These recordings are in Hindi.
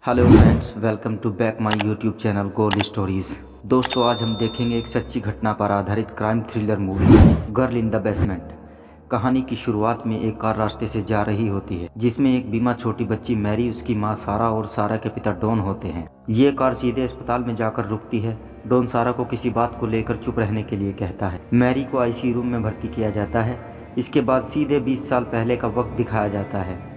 Hello friends, welcome to back my YouTube channel gold stories. दोस्तों, आज हम देखेंगे एक सच्ची घटना पर आधारित crime thriller movie girl in the basement. कहानी की शुरुआत में एक कार रास्ते से जा रही होती है जिसमें एक बीमार छोटी बच्ची मैरी, उसकी मां सारा और सारा के पिता डॉन होते हैं। ये कार सीधे अस्पताल में जाकर रुकती है। डॉन सारा को किसी बात को लेकर चुप रहने के लिए कहता है। मैरी को आईसीयू रूम में भर्ती किया जाता है। इसके बाद सीधे 20 साल पहले का वक्त दिखाया जाता है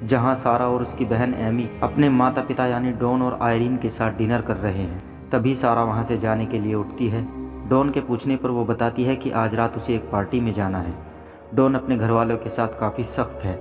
जहां सारा और उसकी बहन एमी अपने माता पिता यानी डॉन और आयरीन के साथ डिनर कर रहे हैं। तभी सारा वहां से जाने के लिए उठती है। डॉन के पूछने पर वो बताती है कि आज रात उसे एक पार्टी में जाना है। डॉन अपने घर वालों के साथ काफ़ी सख्त है।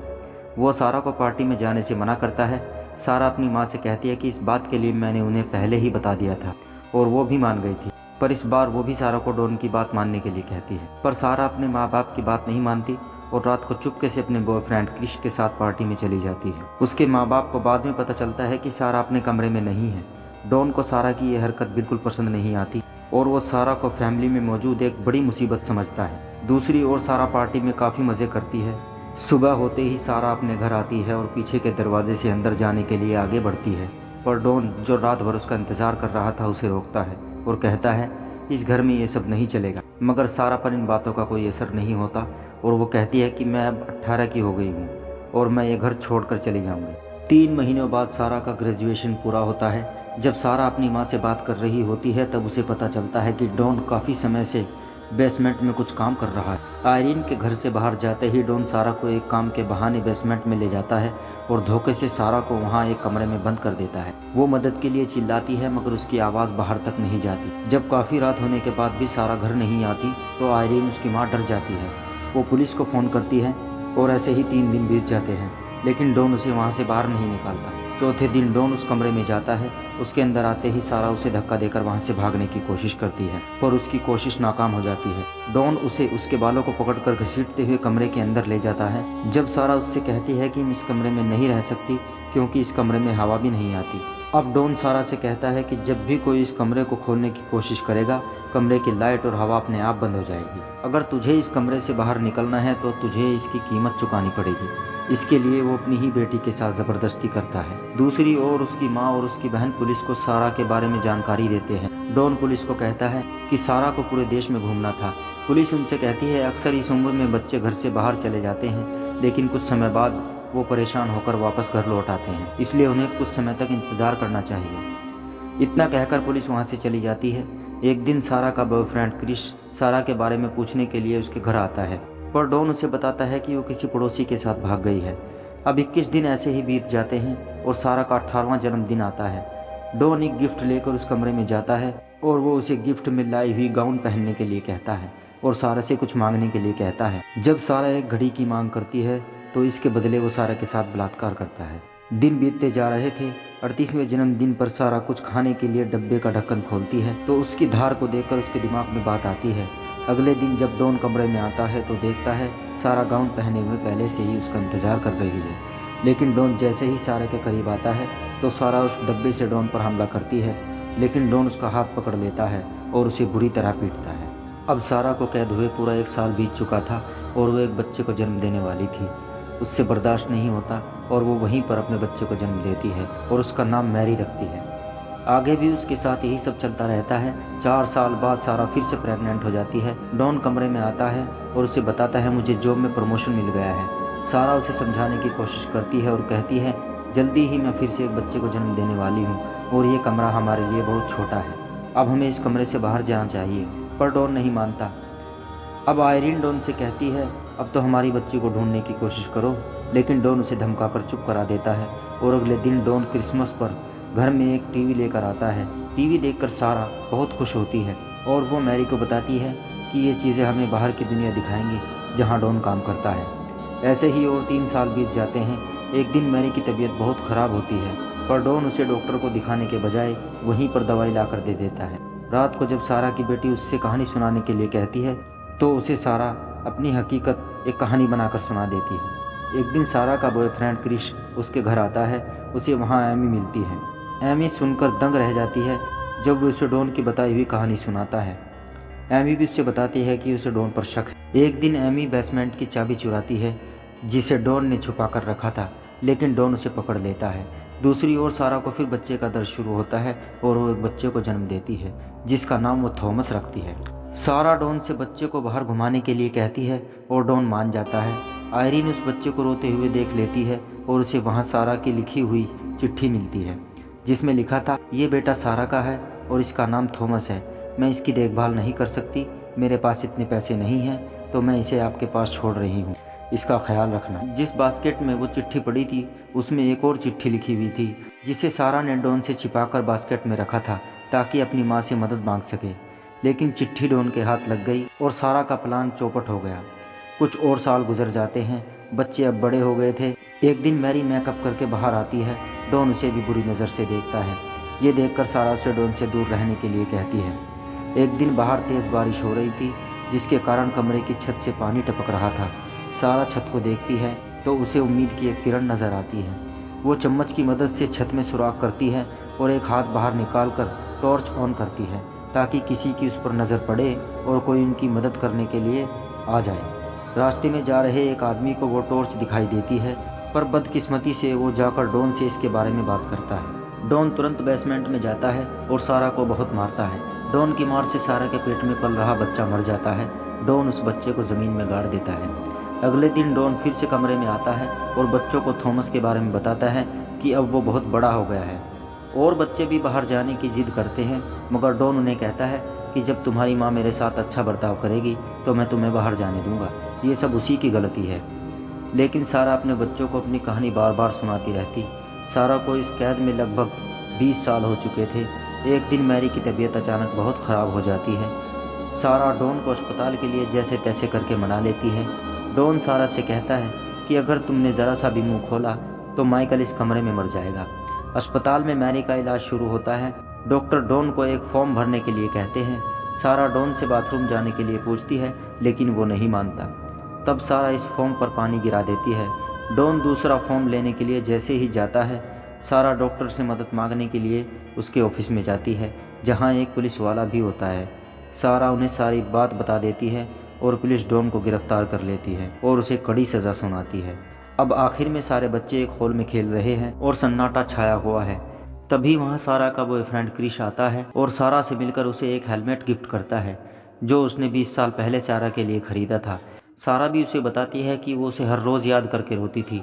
वो सारा को पार्टी में जाने से मना करता है। सारा अपनी माँ से कहती है कि इस बात के लिए मैंने उन्हें पहले ही बता दिया था और वो भी मान गई थी, पर इस बार वो भी सारा को डॉन की बात मानने के लिए कहती है। पर सारा अपने माँ बाप की बात नहीं मानती और रात को चुपके से अपने बॉयफ्रेंड क्रिश के साथ पार्टी में चली जाती है। उसके माँ बाप को बाद में पता चलता है कि सारा अपने कमरे में नहीं है। डॉन को सारा की यह हरकत बिल्कुल पसंद नहीं आती और वो सारा को फैमिली में मौजूद एक बड़ी मुसीबत समझता है। दूसरी ओर सारा पार्टी में काफ़ी मज़े करती है। सुबह होते ही सारा अपने घर आती है और पीछे के दरवाजे से अंदर जाने के लिए आगे बढ़ती है, पर डॉन जो रात भर उसका इंतज़ार कर रहा था उसे रोकता है और कहता है इस घर में ये सब नहीं चलेगा। मगर सारा पर इन बातों का कोई असर नहीं होता और वो कहती है कि मैं अब 18 की हो गई हूँ और मैं ये घर छोड़कर चली जाऊँगी। 3 महीनों बाद सारा का ग्रेजुएशन पूरा होता है। जब सारा अपनी माँ से बात कर रही होती है तब उसे पता चलता है कि डॉन काफ़ी समय से बेसमेंट में कुछ काम कर रहा है। आयरीन के घर से बाहर जाते ही डॉन सारा को एक काम के बहाने बेसमेंट में ले जाता है और धोखे से सारा को वहाँ एक कमरे में बंद कर देता है। वो मदद के लिए चिल्लाती है मगर उसकी आवाज़ बाहर तक नहीं जाती। जब काफ़ी रात होने के बाद भी सारा घर नहीं आती तो आयरीन, उसकी माँ, डर जाती है। वो पुलिस को फ़ोन करती है और ऐसे ही 3 दिन बीत जाते हैं लेकिन डॉन उसे वहाँ से बाहर नहीं निकालता। चौथे दिन डॉन उस कमरे में जाता है। उसके अंदर आते ही सारा उसे धक्का देकर वहाँ से भागने की कोशिश करती है पर उसकी कोशिश नाकाम हो जाती है। डॉन उसे उसके बालों को पकड़कर घसीटते हुए कमरे के अंदर ले जाता है। जब सारा उससे कहती है कि मैं इस कमरे में नहीं रह सकती क्योंकि इस कमरे में हवा भी नहीं आती। अब डॉन सारा से कहता है कि जब भी कोई इस कमरे को खोलने की कोशिश करेगा कमरे की लाइट और हवा अपने आप बंद हो जाएगी। अगर तुझे इस कमरे से बाहर निकलना है तो तुझे इसकी कीमत चुकानी पड़ेगी। इसके लिए वो अपनी ही बेटी के साथ ज़बरदस्ती करता है। दूसरी ओर उसकी माँ और उसकी बहन पुलिस को सारा के बारे में जानकारी देते हैं। डॉन पुलिस को कहता है कि सारा को पूरे देश में घूमना था। पुलिस उनसे कहती है अक्सर इस उम्र में बच्चे घर से बाहर चले जाते हैं लेकिन कुछ समय बाद वो परेशान होकर वापस घर लौट आते हैं, इसलिए उन्हें कुछ समय तक इंतजार करना चाहिए। इतना कहकर पुलिस वहाँ से चली जाती है। एक दिन सारा का बॉयफ्रेंड क्रिश सारा के बारे में पूछने के लिए उसके घर आता है पर डॉन उसे बताता है कि वो किसी पड़ोसी के साथ भाग गई है। अब 21 दिन ऐसे ही बीत जाते हैं और सारा का 18वां जन्मदिन आता है। डॉन एक गिफ्ट लेकर उस कमरे में जाता है और वो उसे गिफ्ट में लाई हुई गाउन पहनने के लिए कहता है और सारा से कुछ मांगने के लिए कहता है। जब सारा एक घड़ी की मांग करती है तो इसके बदले वो सारा के साथ बलात्कार करता है। दिन बीतते जा रहे थे। 38वें जन्मदिन पर सारा कुछ खाने के लिए डब्बे का ढक्कन खोलती है तो उसकी धार को देखकर उसके दिमाग में बात आती है। अगले दिन जब डॉन कमरे में आता है तो देखता है सारा गाउन पहने हुए पहले से ही उसका इंतजार कर रही है। लेकिन डॉन जैसे ही सारा के करीब आता है तो सारा उस डब्बे से डॉन पर हमला करती है लेकिन डॉन उसका हाथ पकड़ लेता है और उसे बुरी तरह पीटता है। अब सारा को कैद हुए पूरा 1 साल बीत चुका था और वो एक बच्चे को जन्म देने वाली थी। उससे बर्दाश्त नहीं होता और वो वहीं पर अपने बच्चे को जन्म देती है और उसका नाम मैरी रखती है। आगे भी उसके साथ यही सब चलता रहता है। 4 साल बाद सारा फिर से प्रेग्नेंट हो जाती है। डॉन कमरे में आता है और उसे बताता है मुझे जॉब में प्रमोशन मिल गया है। सारा उसे समझाने की कोशिश करती है और कहती है जल्दी ही मैं फिर से एक बच्चे को जन्म देने वाली हूँ और ये कमरा हमारे लिए बहुत छोटा है। अब हमें इस कमरे से बाहर जाना चाहिए, पर डॉन नहीं मानता। अब आयरीन डॉन से कहती है अब तो हमारी बच्ची को ढूंढने की कोशिश करो, लेकिन डॉन उसे धमकाकर चुप करा देता है। और अगले दिन डॉन क्रिसमस पर घर में एक टीवी लेकर आता है। टीवी देखकर सारा बहुत खुश होती है और वो मैरी को बताती है कि ये चीज़ें हमें बाहर की दुनिया दिखाएंगी जहाँ डॉन काम करता है। ऐसे ही और 3 साल बीत जाते हैं। एक दिन मैरी की तबीयत बहुत ख़राब होती है पर डॉन उसे डॉक्टर को दिखाने के बजाय वहीं पर दवाई ला कर दे देता है। रात को जब सारा की बेटी उससे कहानी सुनाने के लिए कहती है तो उसे सारा अपनी हकीकत एक कहानी बनाकर सुना देती है। एक दिन सारा का बॉयफ्रेंड क्रिश उसके घर आता है। उसे वहाँ एमी मिलती है। एमी सुनकर दंग रह जाती है जब वो उसे डॉन की बताई हुई कहानी सुनाता है। एमी भी उससे बताती है कि उसे डॉन पर शक है। एक दिन एमी बेसमेंट की चाबी चुराती है जिसे डॉन ने छुपा कर रखा था, लेकिन डॉन उसे पकड़ लेता है। दूसरी ओर सारा को फिर बच्चे का दर्द शुरू होता है और वो एक बच्चे को जन्म देती है जिसका नाम वो थॉमस रखती है। सारा डॉन से बच्चे को बाहर घुमाने के लिए कहती है और डॉन मान जाता है। आयरीन उस बच्चे को रोते हुए देख लेती है और उसे वहाँ सारा की लिखी हुई चिट्ठी मिलती है जिसमें लिखा था, ये बेटा सारा का है और इसका नाम थॉमस है। मैं इसकी देखभाल नहीं कर सकती, मेरे पास इतने पैसे नहीं हैं, तो मैं इसे आपके पास छोड़ रही हूँ, इसका ख्याल रखना। जिस बास्केट में वो चिट्ठी पड़ी थी उसमें एक और चिट्ठी लिखी हुई थी जिसे सारा ने डॉन से छिपाकर बास्केट में रखा था ताकि अपनी माँ से मदद मांग सके। लेकिन चिट्ठी डॉन के हाथ लग गई और सारा का प्लान चौपट हो गया। कुछ और साल गुजर जाते हैं, बच्चे अब बड़े हो गए थे। एक दिन मैरी मेकअप करके बाहर आती है। डॉन उसे भी बुरी नज़र से देखता है। ये देखकर सारा उसे डॉन से दूर रहने के लिए कहती है। एक दिन बाहर तेज़ बारिश हो रही थी जिसके कारण कमरे की छत से पानी टपक रहा था। सारा छत को देखती है तो उसे उम्मीद की एक किरण नज़र आती है। वो चम्मच की मदद से छत में सुराख करती है और एक हाथ बाहर निकालकर टॉर्च ऑन करती है ताकि किसी की उस पर नज़र पड़े और कोई उनकी मदद करने के लिए आ जाए। रास्ते में जा रहे एक आदमी को वो टॉर्च दिखाई देती है, पर बदकिस्मती से वो जाकर डॉन से इसके बारे में बात करता है। डॉन तुरंत बेसमेंट में जाता है और सारा को बहुत मारता है। डॉन की मार से सारा के पेट में पल रहा बच्चा मर जाता है। डॉन उस बच्चे को ज़मीन में गाड़ देता है। अगले दिन डॉन फिर से कमरे में आता है और बच्चों को थॉमस के बारे में बताता है कि अब वो बहुत बड़ा हो गया है। और बच्चे भी बाहर जाने की जिद करते हैं, मगर डॉन उन्हें कहता है कि जब तुम्हारी माँ मेरे साथ अच्छा बर्ताव करेगी तो मैं तुम्हें बाहर जाने दूंगा। ये सब उसी की गलती है। लेकिन सारा अपने बच्चों को अपनी कहानी बार बार सुनाती रहती। सारा को इस कैद में लगभग 20 साल हो चुके थे। एक दिन मैरी की तबीयत अचानक बहुत ख़राब हो जाती है। सारा डॉन को अस्पताल के लिए जैसे तैसे करके मना लेती है। डॉन सारा से कहता है कि अगर तुमने ज़रा सा भी मुँह खोला तो माइकल इस कमरे में मर जाएगा। अस्पताल में मैरी का इलाज शुरू होता है। डॉक्टर डॉन को एक फॉर्म भरने के लिए कहते हैं। सारा डॉन से बाथरूम जाने के लिए पूछती है लेकिन वो नहीं मानता। तब सारा इस फॉर्म पर पानी गिरा देती है। डॉन दूसरा फॉर्म लेने के लिए जैसे ही जाता है, सारा डॉक्टर से मदद मांगने के लिए उसके ऑफिस में जाती है जहां एक पुलिस वाला भी होता है। सारा उन्हें सारी बात बता देती है और पुलिस डॉन को गिरफ्तार कर लेती है और उसे कड़ी सज़ा सुनाती है। अब आखिर में सारे बच्चे एक हॉल में खेल रहे हैं और सन्नाटा छाया हुआ है। तभी वहाँ सारा का बॉयफ्रेंड क्रिश आता है और सारा से मिलकर उसे एक हेलमेट गिफ्ट करता है जो उसने 20 साल पहले सारा के लिए खरीदा था। सारा भी उसे बताती है कि वो उसे हर रोज़ याद करके रोती थी